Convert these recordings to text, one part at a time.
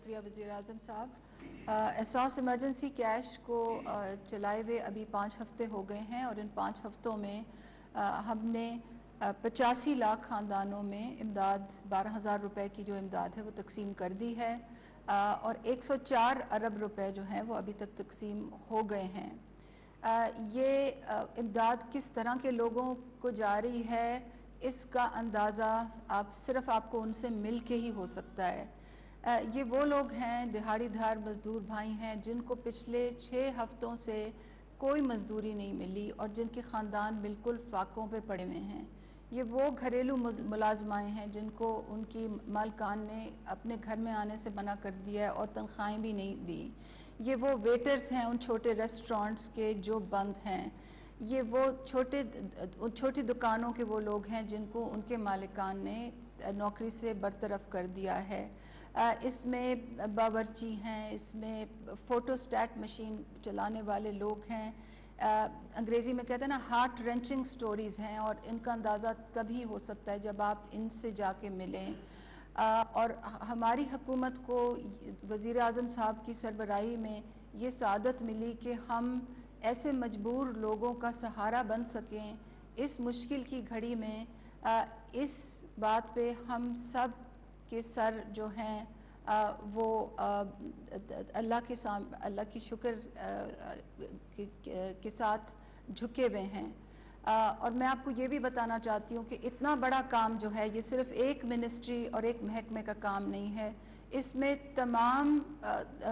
شکریہ وزیر اعظم صاحب۔ احساس ایمرجنسی کیش کو چلائے ہوئے ابھی 5 ہفتے ہو گئے ہیں اور ان 5 ہفتوں میں ہم نے 85 لاکھ خاندانوں میں امداد 12,000 روپے کی جو امداد ہے وہ تقسیم کر دی ہے اور 104 ارب روپے جو ہیں وہ ابھی تک تقسیم ہو گئے ہیں۔ یہ امداد کس طرح کے لوگوں کو جا رہی ہے اس کا اندازہ صرف آپ کو ان سے مل کے ہی ہو سکتا ہے۔ یہ وہ لوگ ہیں، دہاڑی دھار مزدور بھائی ہیں جن کو پچھلے 6 ہفتوں سے کوئی مزدوری نہیں ملی اور جن کے خاندان بالکل فاقوں پہ پڑے ہوئے ہیں۔ یہ وہ گھریلو ملازمائیں ہیں جن کو ان کی مالکان نے اپنے گھر میں آنے سے منع کر دیا ہے اور تنخواہیں بھی نہیں دی۔ یہ وہ ویٹرز ہیں ان چھوٹے ریسٹورانٹس کے جو بند ہیں۔ یہ وہ چھوٹی دکانوں کے وہ لوگ ہیں جن کو ان کے مالکان نے نوکری سے برطرف کر دیا ہے۔ اس میں باورچی ہیں، اس میں فوٹو سٹیٹ مشین چلانے والے لوگ ہیں۔ انگریزی میں کہتے ہیں نا ہارٹ رینچنگ سٹوریز ہیں اور ان کا اندازہ تبھی ہو سکتا ہے جب آپ ان سے جا کے ملیں۔ اور ہماری حکومت کو وزیر اعظم صاحب کی سربراہی میں یہ سعادت ملی کہ ہم ایسے مجبور لوگوں کا سہارا بن سکیں اس مشکل کی گھڑی میں۔ اس بات پہ ہم سب کے سر جو ہیں وہ اللہ کی شکر کے ساتھ جھکے ہوئے ہیں۔ اور میں آپ کو یہ بھی بتانا چاہتی ہوں کہ اتنا بڑا کام جو ہے یہ صرف ایک منسٹری اور ایک محکمے کا کام نہیں ہے، اس میں تمام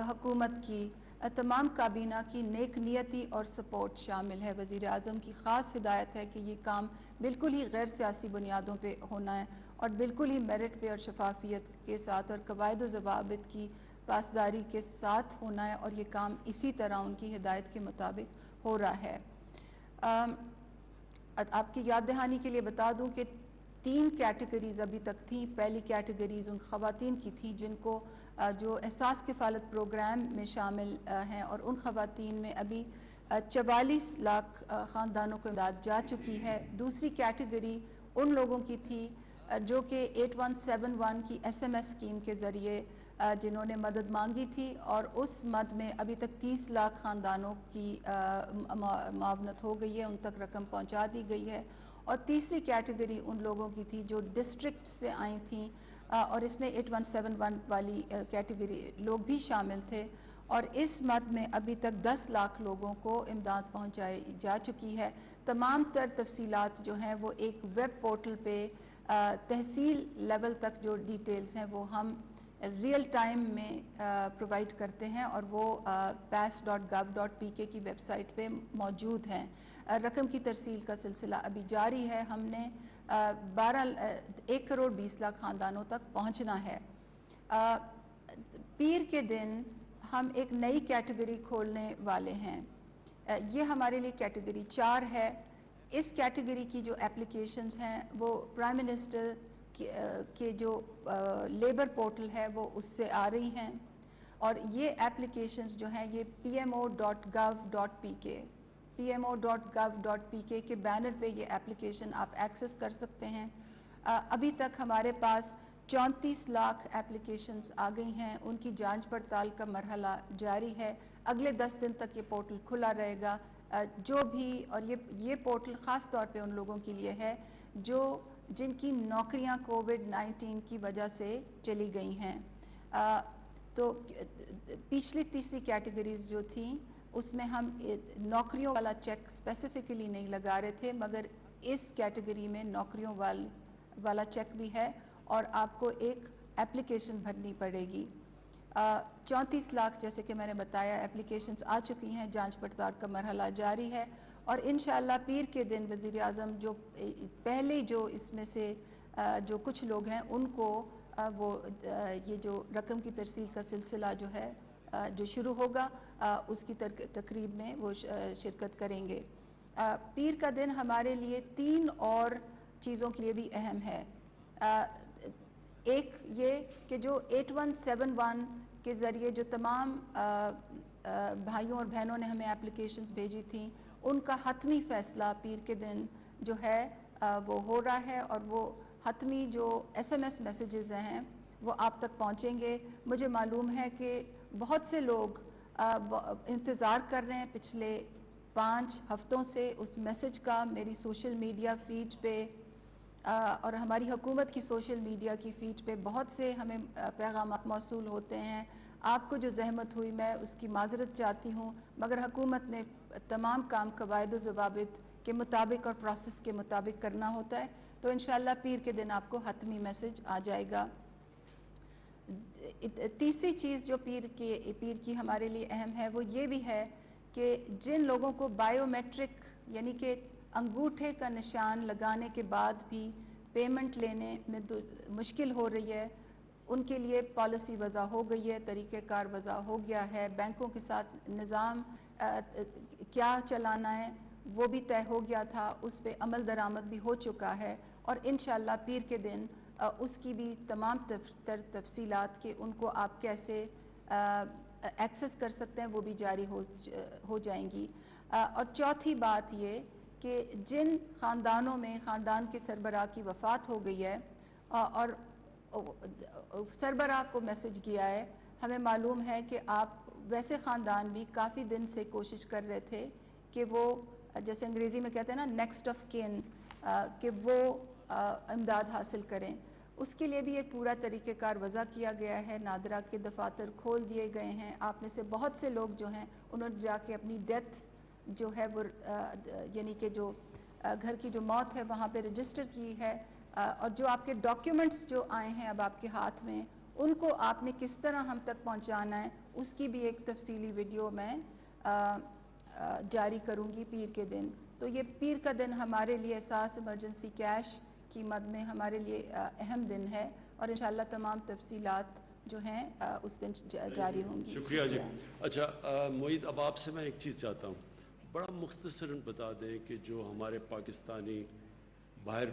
حکومت کی تمام کابینہ کی نیک نیتی اور سپورٹ شامل ہے۔ وزیر اعظم کی خاص ہدایت ہے کہ یہ کام بالکل ہی غیر سیاسی بنیادوں پہ ہونا ہے اور بالکل ہی میرٹ پہ اور شفافیت کے ساتھ اور قواعد و ضوابط کی پاسداری کے ساتھ ہونا ہے اور یہ کام اسی طرح ان کی ہدایت کے مطابق ہو رہا ہے۔ آپ کی یاد دہانی کے لیے بتا دوں کہ 3 کیٹیگریز ابھی تک تھیں۔ پہلی کیٹیگریز ان خواتین کی تھیں جن کو جو احساس کفالت پروگرام میں شامل ہیں اور ان خواتین میں ابھی 44 لاکھ خاندانوں کو امداد جا چکی ہے۔ دوسری کیٹیگری ان لوگوں کی تھی جو کہ 8171 کی SMS اسکیم کے ذریعے جنہوں نے مدد مانگی تھی اور اس مد میں ابھی تک 30 لاکھ خاندانوں کی معاونت ہو گئی ہے، ان تک رقم پہنچا دی گئی ہے۔ اور تیسری کیٹیگری ان لوگوں کی تھی جو ڈسٹرکٹ سے آئی تھیں اور اس میں 8171 والی کیٹیگری لوگ بھی شامل تھے اور اس مد میں ابھی تک 10 لاکھ لوگوں کو امداد پہنچائی جا چکی ہے۔ تمام تر تفصیلات جو ہیں وہ ایک ویب پورٹل پہ تحصیل لیول تک جو ڈیٹیلز ہیں وہ ہم ریئل ٹائم میں پرووائڈ کرتے ہیں اور وہ pass.gov.pk کی ویب سائٹ پہ موجود ہیں۔ رقم کی ترسیل کا سلسلہ ابھی جاری ہے۔ ہم نے 1 کروڑ 20 لاکھ خاندانوں تک پہنچنا ہے۔ پیر کے دن ہم ایک نئی کیٹیگری کھولنے والے ہیں۔ یہ ہمارے لیے کیٹیگری 4 ہے۔ اس کیٹیگری کی جو اپلیکیشنز ہیں وہ پرائم منسٹر کے جو لیبر پورٹل ہے وہ اس سے آ رہی ہیں اور یہ اپلیکیشنز جو ہیں یہ pmo.gov.pk کے بینر پہ یہ اپلیکیشن آپ ایکسس کر سکتے ہیں۔ ابھی تک ہمارے پاس 34 لاکھ اپلیکیشنز آ گئی ہیں، ان کی جانچ پڑتال کا مرحلہ جاری ہے۔ اگلے 10 دن تک یہ پورٹل کھلا رہے گا۔ جو بھی اور یہ پورٹل خاص طور پہ ان لوگوں کے لیے ہے جن کی نوکریاں کووڈ-19 کی وجہ سے چلی گئی ہیں۔ تو پچھلی تیسری کیٹیگریز جو تھیں اس میں ہم نوکریوں والا چیک اسپیسیفکلی نہیں لگا رہے تھے، مگر اس کیٹیگری میں نوکریوں والا چیک بھی ہے اور آپ کو ایک اپلیکیشن بھرنی پڑے گی۔ 34 لاکھ جیسے کہ میں نے بتایا اپلیکیشنز آ چکی ہیں، جانچ پڑتال کا مرحلہ جاری ہے اور انشاءاللہ پیر کے دن وزیر اعظم جو پہلے جو اس میں سے جو کچھ لوگ ہیں ان کو وہ یہ جو رقم کی ترسیل کا سلسلہ جو ہے جو شروع ہوگا اس کی تقریب میں وہ شرکت کریں گے۔ پیر کا دن ہمارے لیے 3 اور چیزوں کے لیے بھی اہم ہے۔ ایک یہ کہ جو 8171 کے ذریعے جو تمام بھائیوں اور بہنوں نے ہمیں اپلیکیشنز بھیجی تھیں ان کا حتمی فیصلہ پیر کے دن جو ہے وہ ہو رہا ہے اور وہ حتمی جو SMS میسیجز ہیں وہ آپ تک پہنچیں گے. مجھے معلوم ہے کہ بہت سے لوگ انتظار کر رہے ہیں پچھلے 5 ہفتوں سے اس میسج کا میری سوشل میڈیا فیڈ پہ اور ہماری حکومت کی سوشل میڈیا کی فیڈ پہ بہت سے ہمیں پیغامات موصول ہوتے ہیں. آپ کو جو زحمت ہوئی میں اس کی معذرت چاہتی ہوں, مگر حکومت نے تمام کام قواعد و ضوابط کے مطابق اور پروسیس کے مطابق کرنا ہوتا ہے. تو انشاءاللہ پیر کے دن آپ کو حتمی میسج آ جائے گا. تیسری چیز جو پیر کی ہمارے لیے اہم ہے وہ یہ بھی ہے کہ جن لوگوں کو بائیو میٹرک یعنی کہ انگوٹھے کا نشان لگانے کے بعد بھی پیمنٹ لینے میں مشکل ہو رہی ہے, ان کے لیے پالیسی وضع ہو گئی ہے, طریقہ کار وضع ہو گیا ہے. بینکوں کے ساتھ نظام کیا چلانا ہے وہ بھی طے ہو گیا تھا, اس پہ عمل درآمد بھی ہو چکا ہے, اور انشاءاللہ پیر کے دن اس کی بھی تمام تفصیلات کہ ان کو آپ کیسے ایکسس کر سکتے ہیں وہ بھی جاری ہو جائیں گی. اور چوتھی بات یہ کہ جن خاندانوں میں خاندان کے سربراہ کی وفات ہو گئی ہے اور سربراہ کو میسج کیا ہے, ہمیں معلوم ہے کہ آپ ویسے خاندان بھی کافی دن سے کوشش کر رہے تھے کہ وہ جیسے انگریزی میں کہتے ہیں نا نیکسٹ آف کین, کہ وہ امداد حاصل کریں. اس کے لیے بھی ایک پورا طریقہ کار وضع کیا گیا ہے. نادرہ کے دفاتر کھول دیے گئے ہیں. آپ میں سے بہت سے لوگ جو ہیں انہوں نے جا کے اپنی ڈیتھ جو ہے وہ یعنی کہ جو گھر کی جو موت ہے وہاں پہ رجسٹر کی ہے, اور جو آپ کے ڈاکیومنٹس جو آئے ہیں اب آپ کے ہاتھ میں ان کو آپ نے کس طرح ہم تک پہنچانا ہے اس کی بھی ایک تفصیلی ویڈیو میں جاری کروں گی پیر کے دن. تو یہ پیر کا دن ہمارے لیے احساس ایمرجنسی کیش کی مد میں ہمارے لیے اہم دن ہے, اور انشاءاللہ تمام تفصیلات جو ہیں اس دن جاری ہوں گی. شکریہ جی. اچھا معید, اب آپ سے میں ایک چیز چاہتا ہوں, بڑا مختصراً بتا دیں کہ جو ہمارے پاکستانی باہر